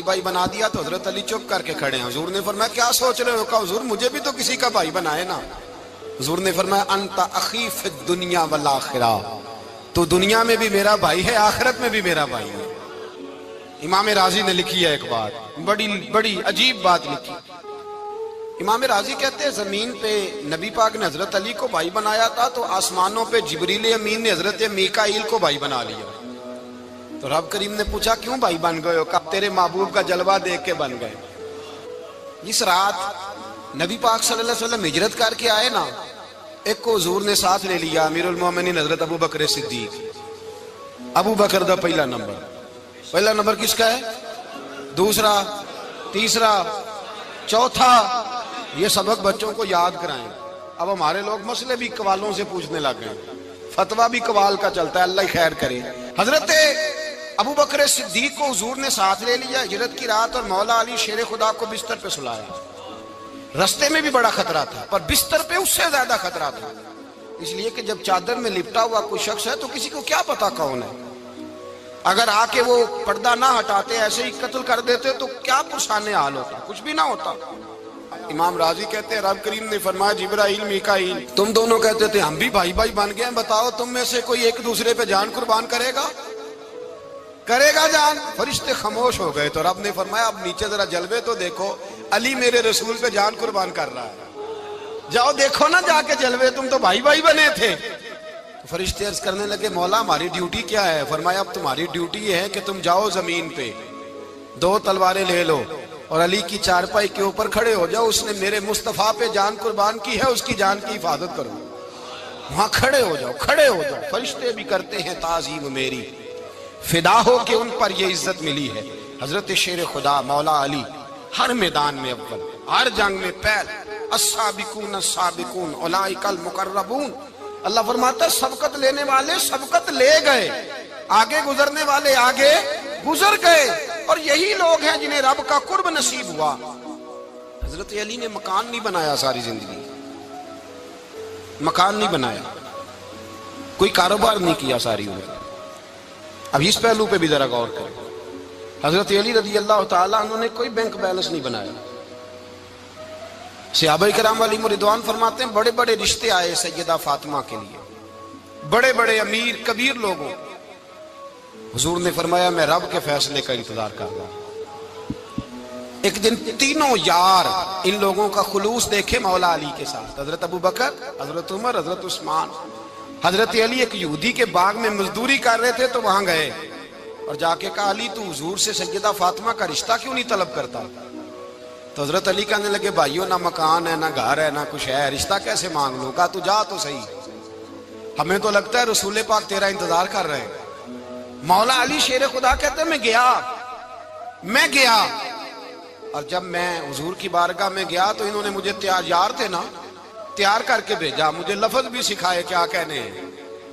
بھائی بنا دیا تو حضرت علی چپ کر کے کھڑے ہیں. حضور نے فرمایا کیا سوچ رہے ہو؟ کہا حضور مجھے بھی تو کسی کا بھائی بنائے نا. حضور نے فرمایا انت اخی فی الدنیا والآخرہ، تو دنیا میں بھی میرا بھائی ہے، آخرت میں بھی میرا بھائی ہے. امام راضی نے لکھی ہے ایک بات، بڑی عجیب بات لکھی. امام راضی کہتے ہیں زمین پہ نبی پاک نے حضرت علی کو بھائی بنایا تھا تو آسمانوں پہ جبریل امین نے حضرت میکائیل کو بھائی بنا لیا. تو رب کریم نے پوچھا کیوں بھائی بن گئے ہو؟ کہا تیرے محبوب کا جلوہ دیکھ کے بن گئے. جس رات نبی پاک صلی اللہ علیہ وسلم ہجرت کر کے آئے نا، ایک کو حضور نے ساتھ لے لیا، امیر المومنین حضرت ابو بکر صدیق. ابو بکر دا پہلا نمبر کس کا ہے؟ دوسرا، تیسرا، چوتھا. یہ سبق بچوں کو یاد کرائیں. اب ہمارے لوگ مسئلے بھی قوالوں سے پوچھنے لگ گئے، فتویٰ بھی قوال کا چلتا ہے، اللہ ہی خیر کرے. حضرت ابو بکر صدیق کو حضور نے ساتھ لے لیا ہجرت کی رات، اور مولا علی شیر خدا کو بستر پہ سلایا. رستے میں بھی بڑا خطرہ تھا، پر بستر پہ اس سے زیادہ خطرہ تھا، اس لیے کہ جب چادر میں لپٹا ہوا کوئی شخص ہے تو کسی کو کیا پتا کون ہے. اگر آ کے وہ پردہ نہ ہٹاتے ایسے ہی قتل کر دیتے تو کیا پرسانے حال ہوتا، کچھ بھی نہ ہوتا. امام راضی کہتے ہیں رب کریم نے فرمایا جبرائیل میکائیل تم دونوں کہتے تھے ہم بھی بھائی بھائی بن گئے ہیں، بتاؤ تم میں سے کوئی ایک دوسرے پہ جان قربان کرے گا جان؟ فرشتے خاموش ہو گئے. تو رب نے فرمایا اب نیچے ذرا جلوے تو دیکھو، علی میرے رسول پہ جان قربان کر رہا ہے، جاؤ دیکھو نا جا کے جلوے، تم تو بھائی بھائی بنے تھے. تو فرشتے عرض کرنے لگے مولا ہماری ڈیوٹی کیا ہے؟ فرمایا اب تمہاری ڈیوٹی یہ ہے کہ تم جاؤ زمین پہ، 2 تلواریں لے لو اور علی کی چارپائی کے اوپر کھڑے ہو جاؤ، اس نے میرے مصطفیٰ پہ جان قربان کی ہے، اس کی جان کی حفاظت کرو. وہاں کھڑے ہو جاؤ. فرشتے بھی کرتے ہیں تعظیم میری، فدا ہو کہ ان پر یہ عزت ملی ہے. حضرت شیر خدا مولا علی ہر میدان میں اول، ہر جنگ میں پہل. السابقون السابقون اولئک المقربون. اللہ فرماتا ہے سبقت لینے والے سبقت لے گئے، آگے گزرنے والے آگے گزر گئے، اور یہی لوگ ہیں جنہیں رب کا قرب نصیب ہوا. حضرت علی نے مکان نہیں بنایا، ساری زندگی مکان نہیں بنایا، کوئی کاروبار نہیں کیا ساری عمر. اب اس پہلو پہ بھی ذرا غور کریں. حضرت علی رضی اللہ تعالیٰ انہوں نے کوئی بینک بیلنس نہیں بنایا. صحابہ کرام علیہم رضوان فرماتے ہیں بڑے بڑے رشتے آئے سیدہ فاطمہ کے لیے، بڑے بڑے امیر کبیر لوگوں. حضور نے فرمایا میں رب کے فیصلے کا انتظار کر رہا ہوں. ایک دن تینوں یار ان لوگوں کا خلوص دیکھے مولا علی کے ساتھ، حضرت ابو بکر، حضرت عمر، حضرت عثمان. حضرت علی ایک یہودی کے باغ میں مزدوری کر رہے تھے تو وہاں گئے اور جا کے کہا علی تو حضور سے سیدہ فاطمہ کا رشتہ کیوں نہیں طلب کرتا؟ تو حضرت علی کہنے لگے بھائیو نہ مکان ہے نہ گھر ہے نہ کچھ ہے، رشتہ کیسے مانگ لوں؟ کہا تو جا تو صحیح، ہمیں تو لگتا ہے رسول پاک تیرا انتظار کر رہے ہیں. مولا علی شیر خدا کہتے ہیں میں گیا اور جب میں حضور کی بارگاہ میں گیا تو انہوں نے مجھے یار تھے نا، تیار کر کے بھیجا، مجھے لفظ بھی سکھائے کیا کہنے ہیں.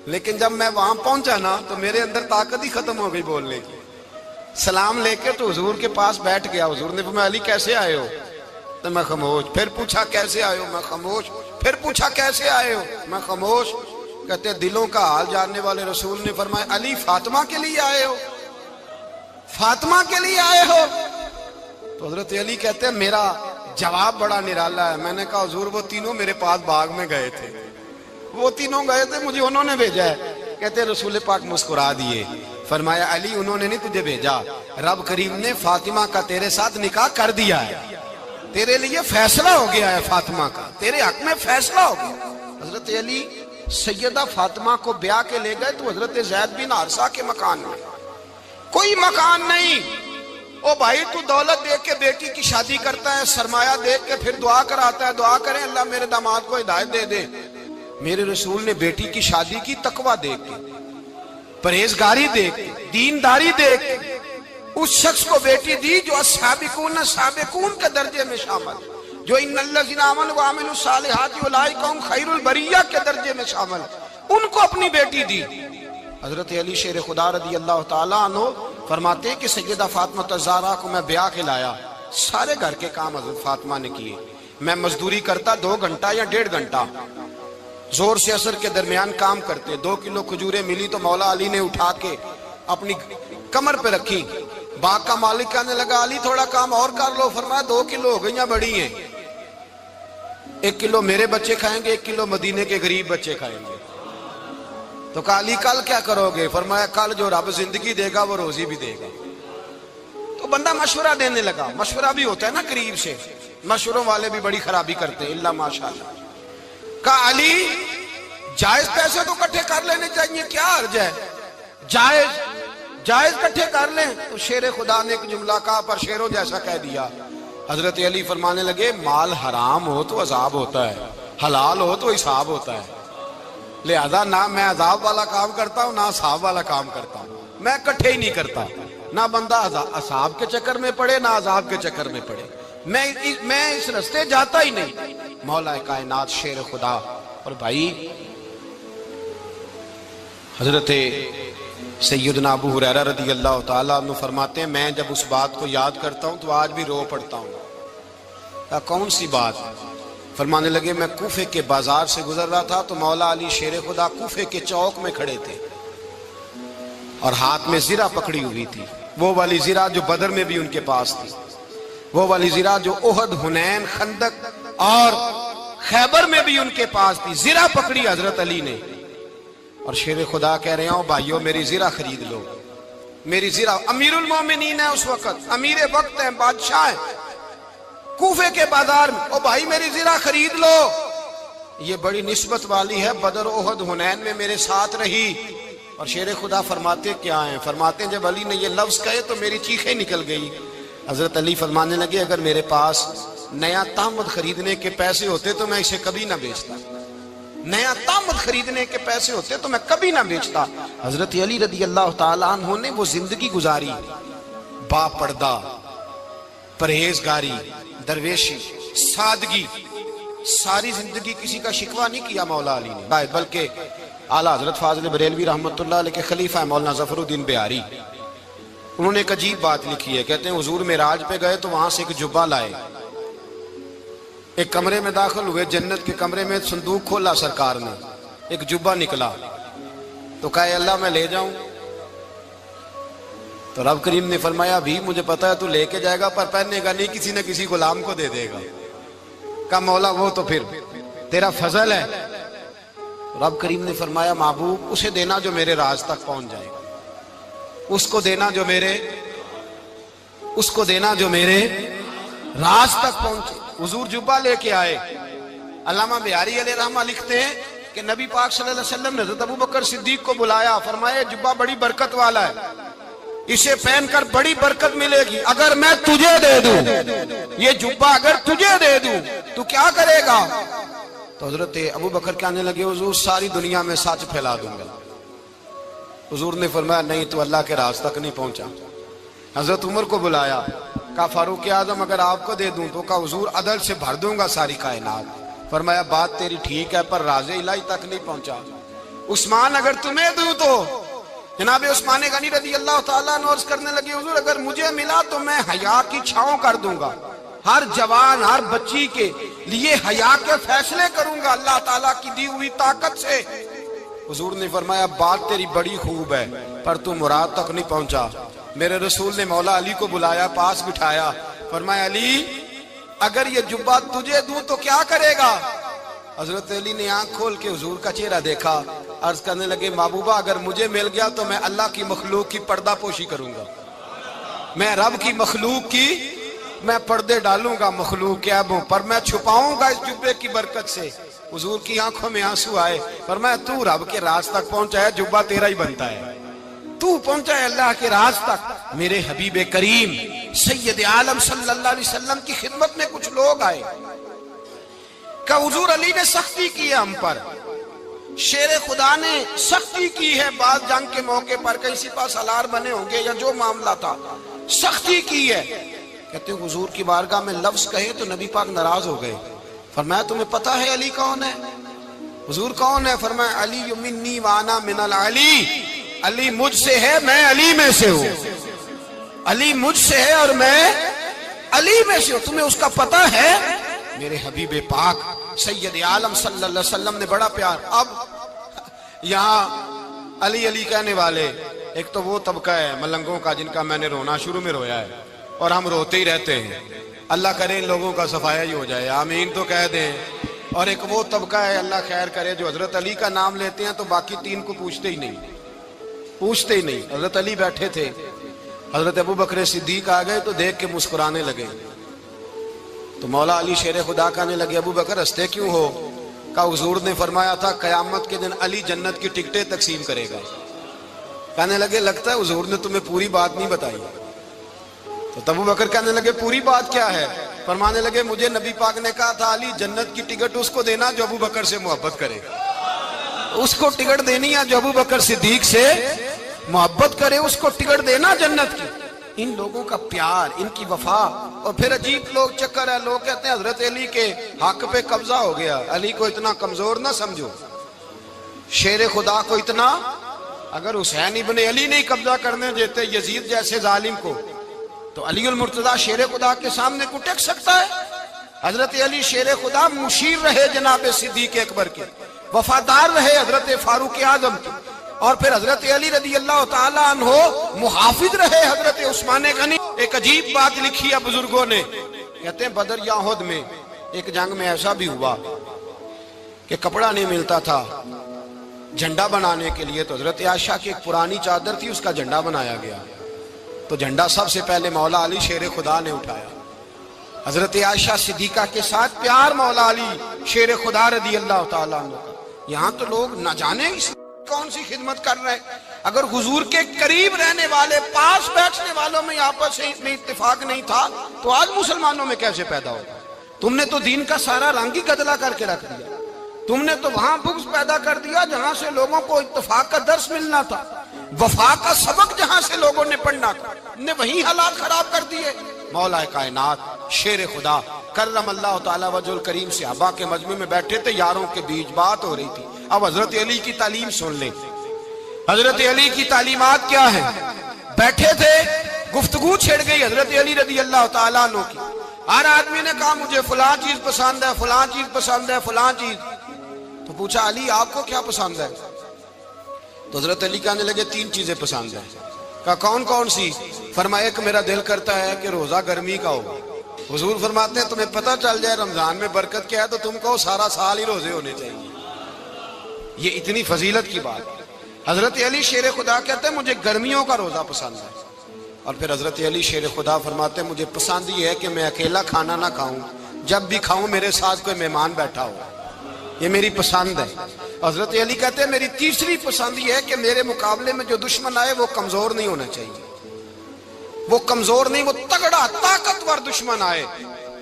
لیکن جب میں وہاں پہنچا نا تو میرے اندر طاقت ہی ختم ہو گئی بولنے کی. سلام لے کے تو حضور کے پاس بیٹھ گیا. حضور نے فرمایا علی کیسے آئے ہو؟ تو میں خاموش. پھر پوچھا کیسے آئے ہو؟ میں خاموش. پھر پوچھا کیسے آئے ہو؟ میں خاموش. کہتے دلوں کا حال جاننے والے رسول نے فرمایا علی فاطمہ کے لیے آئے ہو؟ فاطمہ کے لیے آئے ہو؟ تو حضرت علی کہتے ہیں میرا جواب بڑا نرالا ہے. میں نے کہا حضور وہ تینوں میرے پاس باغ میں گئے تھے، وہ تینوں گئے تھے، مجھے انہوں نے بھیجا ہے. کہتے رسول پاک مسکرا دیے، فرمایا علی انہوں نے نہیں تجھے بھیجا، رب کریم نے فاطمہ کا تیرے ساتھ نکاح کر دیا ہے، تیرے لیے فیصلہ ہو گیا ہے، فاطمہ کا تیرے حق میں فیصلہ ہو گیا. حضرت علی سیدہ فاطمہ کو بیاہ کے لے گئے تو حضرت زید بن حارثہ کے مکان میں کوئی مکان نہیں. او بھائی تو دولت دیکھ کے بیٹی کی شادی کرتا ہے، سرمایہ دیکھ کے پھر دعا کراتا ہے، دعا کریں اللہ میرے داماد کو ہدایت دے دے. میرے رسول نے بیٹی کی شادی کی تقوی دیکھ کے، پرہیزگاری دیکھ کے، دینداری دیکھ کے اس شخص کو بیٹی دی جو السابقون السابقون کے درجے میں شامل، جو ان الذین آمنوا وعملوا الصالحات اولئک هم خیر البریہ کے درجے میں شامل، ان کو اپنی بیٹی دی. حضرت علی شیر خدا رضی اللہ تعالیٰ عنہ فرماتے ہیں کہ سیدہ فاطمہ الزہرا کو میں بیاہ کے لایا، سارے گھر کے کام حضرت فاطمہ نے کیے. میں مزدوری کرتا 2 گھنٹہ یا 1.5 گھنٹہ، زور سے عصر کے درمیان کام کرتے. 2 کلو کھجوریں ملی تو مولا علی نے اٹھا کے اپنی کمر پہ رکھی، باغ کا مالک کہنے لگا علی تھوڑا کام اور کر لو. فرمایا 2 کلو ہو گئیاں بڑی ہیں, 1 کلو میرے بچے کھائیں گے, 1 کلو مدینے کے غریب بچے کھائیں گے. تو کہا علی کل کیا کرو گے؟ فرمایا کل جو رب زندگی دے گا وہ روزی بھی دے گا. تو بندہ مشورہ دینے لگا. مشورہ بھی ہوتا ہے نا قریب سے, مشوروں والے بھی بڑی خرابی کرتے ہیں اللہ ماشاءاللہ. کہا علی جائز پیسے تو کٹھے کر لینے چاہیے, کیا حرج ہے, جائز کٹھے کر لیں. تو شیر خدا نے ایک جملہ کہا پر شیروں جیسا کہہ دیا. حضرت علی فرمانے لگے مال حرام ہو تو عذاب ہوتا ہے, حلال ہو تو حساب ہوتا ہے. لہذا نہ میں عذاب والا کام کرتا ہوں نہ حساب والا کام کرتا ہوں, میں کٹھے ہی نہیں کرتا. نہ بندہ حساب کے چکر میں پڑے نہ عذاب کے چکر میں پڑے, میں اس رستے جاتا ہی نہیں. مولا کائنات شیر خدا. اور بھائی حضرت سیدنا ابو ہریرہ رضی اللہ تعالیٰ عنہ فرماتے ہیں میں جب اس بات کو یاد کرتا ہوں تو آج بھی رو پڑتا ہوں. کون سی بات؟ فرمانے لگے میں کوفے کے بازار سے گزر رہا تھا تو مولا علی شیر خدا کوفے کے چوک میں کھڑے تھے اور ہاتھ میں زرہ پکڑی ہوئی تھی, وہ والی زرہ جو بدر میں بھی ان کے پاس تھی, وہ والی زرہ جو احد, حنین, خندق اور خیبر میں بھی ان کے پاس تھی. زرہ پکڑی حضرت علی نے اور شیر خدا کہہ رہے ہیں بھائیو میری زرہ خرید لو. میری زرہ, امیر المومنین ہے اس وقت, امیر وقت ہیں, بادشاہ ہیں, کوفے کے بازار میں, او بھائی میری زرہ خرید لو. یہ بڑی نسبت والی ہے, بدر, احد, حنین میں میرے ساتھ رہی. اور شیر خدا فرماتے کیا ہیں؟ فرماتے ہیں جب علی نے یہ لفظ کہے تو میری چیخیں نکل گئی. حضرت علی فرمانے لگے اگر میرے پاس نیا تامد خریدنے کے پیسے ہوتے تو میں اسے کبھی نہ بیچتا, نیا تامد خریدنے کے پیسے ہوتے تو میں کبھی نہ بیچتا. حضرت علی رضی اللہ تعالیٰ عنہ نے وہ زندگی گزاری, با پردہ, پرہیزگاری, درویشی, سادگی, ساری زندگی کسی کا شکوہ نہیں کیا مولا علی نے. بلکہ اعلیٰ حضرت فاضل بریلوی رحمۃ اللہ علیہ کے خلیفہ ہیں مولانا ظفر الدین بہاری, انہوں نے ایک عجیب بات لکھی ہے. کہتے ہیں حضور معراج پہ گئے تو وہاں سے ایک جبہ لائے, ایک کمرے میں داخل ہوئے, جنت کے کمرے میں صندوق کھولا سرکار نے, ایک جبہ نکلا تو کہا اے اللہ میں لے جاؤں. تو رب کریم نے فرمایا بھی مجھے پتا ہے تو لے کے جائے گا پر پہننے گا نہیں, کسی نہ کسی غلام کو دے دے گا. کہا مولا وہ تو پھر تیرا فضل ہے. رب کریم نے فرمایا محبوب اسے دینا جو میرے راز تک پہنچ جائے گا, اس کو دینا جو میرے راز تک پہنچے. حضور جبہ لے کے آئے. علامہ بہاری علیہ رحمہ لکھتے ہیں کہ نبی پاک صلی اللہ علیہ وسلم نے حضرت ابو بکر صدیق کو بلایا, فرمایا جبہ بڑی برکت والا ہے, اسے پہن کر بڑی برکت ملے گی. اگر میں تجھے دے دوں, یہ جبہ اگر تجھے دے دوں تو کیا کرے گا؟ تو حضرت ابو بکر کہنے لگے حضور ساری دنیا میں سچ پھیلا دوں گا. حضور نے فرمایا نہیں تو اللہ کے راز تک نہیں پہنچا. حضرت عمر کو بلایا, کہا فاروق اعظم اگر آپ کو دے دوں تو کہا حضور عدل سے بھر دوں گا ساری کائنات. فرمایا بات تیری ٹھیک ہے پر راز الہی تک نہیں پہنچا. عثمان اگر تمہیں دوں تو جناب عثمان غنی رضی اللہ تعالیٰ عنہ عرض کرنے لگے حضور اگر مجھے ملا تو میں حیا کی چھاؤں کر دوں گا, ہر جوان ہر بچی کے لیے حیا کے فیصلے کروں گا اللہ تعالیٰ کی دی ہوئی طاقت سے. حضور نے فرمایا بات تیری بڑی خوب ہے پر تو مراد تک نہیں پہنچا. میرے رسول نے مولا علی کو بلایا, پاس بٹھایا, فرمایا علی اگر یہ جبہ تجھے دوں تو کیا کرے گا؟ حضرت علی نے آنکھ کھول کے حضور کا چہرہ دیکھا, عرض کرنے لگے محبوبہ اگر مجھے مل گیا تو میں اللہ کی مخلوق کی پردہ پوشی کروں گا, میں رب کی مخلوق کی میں پردے ڈالوں گا مخلوق کے عیبوں پر, میں چھپاؤں گا اس جبے کی برکت سے. حضور کی آنکھوں میں آنسو آئے, فرمایا تو رب کے راز تک پہنچا ہے, جبہ تیرا ہی بنتا ہے, تو پہنچا ہے اللہ کے راز تک. میرے حبیب کریم سید عالم صلی اللہ علیہ وسلم کی خدمت میں کچھ لوگ آئے کہ حضور علی نے سختی کی ہے ہم پر, شیر خدا نے سختی کی ہے بعض جنگ کے موقع پر, کہیں سپاہ سالار بنے ہوں گے یا جو معاملہ تھا, سختی کی ہے. کہتے ہیں حضور کی بارگاہ میں لفظ کہے تو نبی پاک ناراض ہو گئے. فرمایا تمہیں پتہ ہے علی کون ہے؟ حضور کون ہے؟ فرمایا علی منی وانا من العلی, علی مجھ سے ہے میں علی میں سے ہوں, علی مجھ سے ہے اور میں علی میں سے ہوں. تمہیں اس کا پتہ ہے؟ میرے حبیب پاک سید عالم صلی اللہ علیہ وسلم نے بڑا پیار. اب یہاں علی علی کہنے والے ایک تو وہ طبقہ ہے ملنگوں کا جن کا میں نے رونا شروع میں رویا ہے اور ہم روتے ہی رہتے ہیں، اللہ کرے ان لوگوں کا صفایا ہی ہو جائے، آمین تو کہہ دیں۔ اور ایک وہ طبقہ ہے اللہ خیر کرے جو حضرت علی کا نام لیتے ہیں تو باقی تین کو پوچھتے ہی نہیں، پوچھتے ہی نہیں۔ حضرت علی بیٹھے تھے، حضرت ابو بکر صدیق آ گئے تو دیکھ کے مسکرانے لگے، تو مولا علی شیر خدا کہنے لگے ابو بکر ہنستے کیوں ہو؟ کہا حضور نے فرمایا تھا قیامت کے دن علی جنت کی ٹکٹیں تقسیم کرے گا۔ کہنے لگے لگتا ہے حضور نے تمہیں پوری بات نہیں بتائی۔ تو ابو بکر کہنے لگے پوری بات کیا ہے؟ فرمانے لگے مجھے نبی پاک نے کہا تھا علی جنت کی ٹکٹ اس کو دینا جو ابو بکر سے محبت کرے، اس کو ٹکٹ دینی ہے جو ابو بکر صدیق سے محبت کرے، اس کو ٹکٹ دینا جنت کی۔ ان لوگوں کا پیار، ان کی وفا۔ اور پھر عجیب لوگ چکر ہے، لوگ کہتے ہیں حضرت علی کے حق پہ قبضہ ہو گیا، علی کو اتنا کمزور نہ سمجھو، شیر خدا کو اتنا، اگر حسین ابن علی نہیں قبضہ کرنے دیتے یزید جیسے ظالم کو تو علی المرتضیٰ شیر خدا کے سامنے کو ٹک سکتا ہے؟ حضرت علی شیر خدا مشیر رہے جناب صدیق اکبر کے، وفادار رہے حضرت فاروق اعظم کے، اور پھر حضرت علی رضی اللہ تعالیٰ عنہ محافظ رہے حضرت عثمان غنی۔ ایک عجیب بات لکھی ہے بزرگوں نے، کہتے ہیں بدر یا احد میں ایک جنگ میں ایسا بھی ہوا کہ کپڑا نہیں ملتا تھا جھنڈا بنانے کے لیے، تو حضرت عائشہ کی ایک پرانی چادر تھی، اس کا جھنڈا بنایا گیا، تو جھنڈا سب سے پہلے مولا علی شیر خدا نے اٹھایا۔ حضرت عائشہ صدیقہ کے ساتھ پیار مولا علی شیر خدا رضی اللہ تعالیٰ عنہ کا۔ یہاں تو لوگ نہ جانے کون سی خدمت کر رہے ہیں۔ اگر حضور کے قریب رہنے والے، پاس بیٹھنے والوں میں آپس میں اتفاق نہیں تھا تو آج مسلمانوں میں کیسے پیدا ہوگا؟ تم نے تو دین کا سارا رنگ ہی گدلا کر کے رکھ دیا، تم نے تو وہاں بغض پیدا کر دیا جہاں سے لوگوں کو اتفاق کا درس ملنا تھا، وفا کا سبق جہاں سے لوگوں نے پڑھنا تھا، نے وہی حالات خراب کر دیے۔ مولا کائنات شیر خدا کرم اللہ تعالیٰ وجہ الکریم صحابہ کے مجمع میں بیٹھے تھے، یاروں کے بیچ بات ہو رہی تھی۔ اب حضرت علی کی تعلیم سن لیں، حضرت علی کی تعلیمات کیا ہیں؟ بیٹھے تھے، گفتگو چھڑ گئی حضرت علی رضی اللہ تعالیٰ عنہ کی، ہر آدمی نے کہا مجھے فلاں چیز پسند ہے، فلاں چیز پسند ہے، فلاں چیز۔ تو پوچھا علی آپ کو کیا پسند ہے؟ تو حضرت علی کہنے لگے تین چیزیں پسند ہیں۔ کہا کون کون سی؟ فرمایا ایک میرا دل کرتا ہے کہ روزہ گرمی کا ہو۔ حضور فرماتے ہیں تمہیں پتہ چل جائے رمضان میں برکت کیا ہے تو تم کو سارا سال ہی روزے ہونے چاہیے، یہ اتنی فضیلت کی بات۔ حضرت علی شیر خدا کہتے ہیں مجھے گرمیوں کا روزہ پسند ہے، اور پھر حضرت علی شیر خدا فرماتے ہیں مجھے پسند یہ ہے کہ میں اکیلا کھانا نہ کھاؤں، جب بھی کھاؤں میرے ساتھ کوئی مہمان بیٹھا ہو، یہ میری پسند ہے۔ حضرت علی کہتے ہیں میری تیسری پسند یہ ہے کہ میرے مقابلے میں جو دشمن آئے وہ کمزور نہیں ہونا چاہیے، وہ کمزور نہیں، وہ تگڑا طاقتور دشمن آئے۔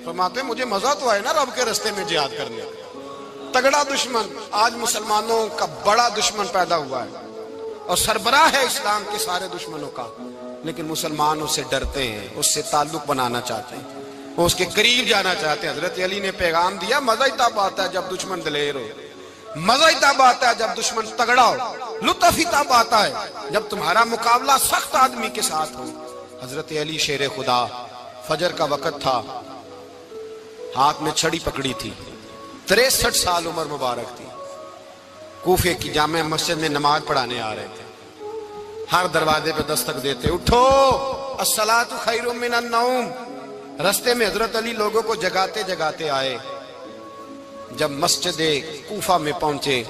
فرماتے ہیں مجھے مزہ تو آئے نا رب کے رستے میں جہاد کرنے، تگڑا دشمن۔ آج مسلمانوں کا بڑا دشمن پیدا ہوا ہے اور سربراہ ہے اسلام کے سارے دشمنوں کا، لیکن مسلمان اس سے ڈرتے ہیں، اس سے تعلق بنانا چاہتے ہیں، وہ اس کے قریب جانا چاہتے ہیں۔ حضرت علی نے پیغام دیا مزہ ہی تب آتا ہے جب دشمن دلیر ہو، مزہ ہی تب آتا ہے جب دشمن تگڑا ہو، لطف ہی تب آتا ہے جب تمہارا مقابلہ سخت آدمی کے ساتھ ہو۔ حضرت علی شیر خدا، فجر کا وقت تھا، ہاتھ میں چھڑی پکڑی تھی، 63 سال عمر مبارک تھی، کوفے کی جامع مسجد میں نماز پڑھانے آ رہے تھے، ہر دروازے پہ دستک دیتے اٹھو الصلاۃ خیر من النوم۔ رستے میں حضرت علی لوگوں کو جگاتے جگاتے آئے، جب مسجد کوفہ میں پہنچے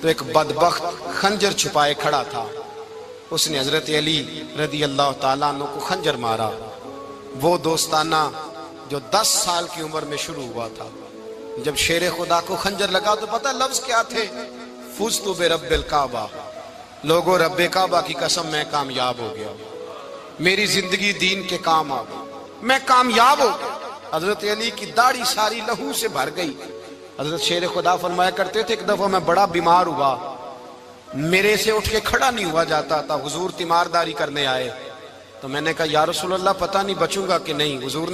تو ایک بدبخت خنجر چھپائے کھڑا تھا، اس نے حضرت علی رضی اللہ تعالیٰ عنہ کو خنجر مارا، وہ دوستانہ جو 10 سال کی عمر میں شروع ہوا تھا۔ جب شیر خدا کو خنجر لگا تو پتہ لفظ کیا تھے؟ فزت برب الکعبہ، لوگوں رب کعبہ کی قسم میں کامیاب ہو گیا، میری زندگی دین کے کام آ گئی، میں کامیاب ہو گیا۔ حضرت علی کی داڑھی ساری لہو سے بھر گئی۔ حضرت شیر خدا فرمایا کرتے تھے ایک دفعہ میں بڑا بیمار ہوا، میرے سے اٹھ کے کھڑا نہیں ہوا جاتا تھا، حضور تیمارداری کرنے آئے تو میں نے کہا یا رسول اللہ پتہ نہیں بچوں گا کہ نہیں، حضور نے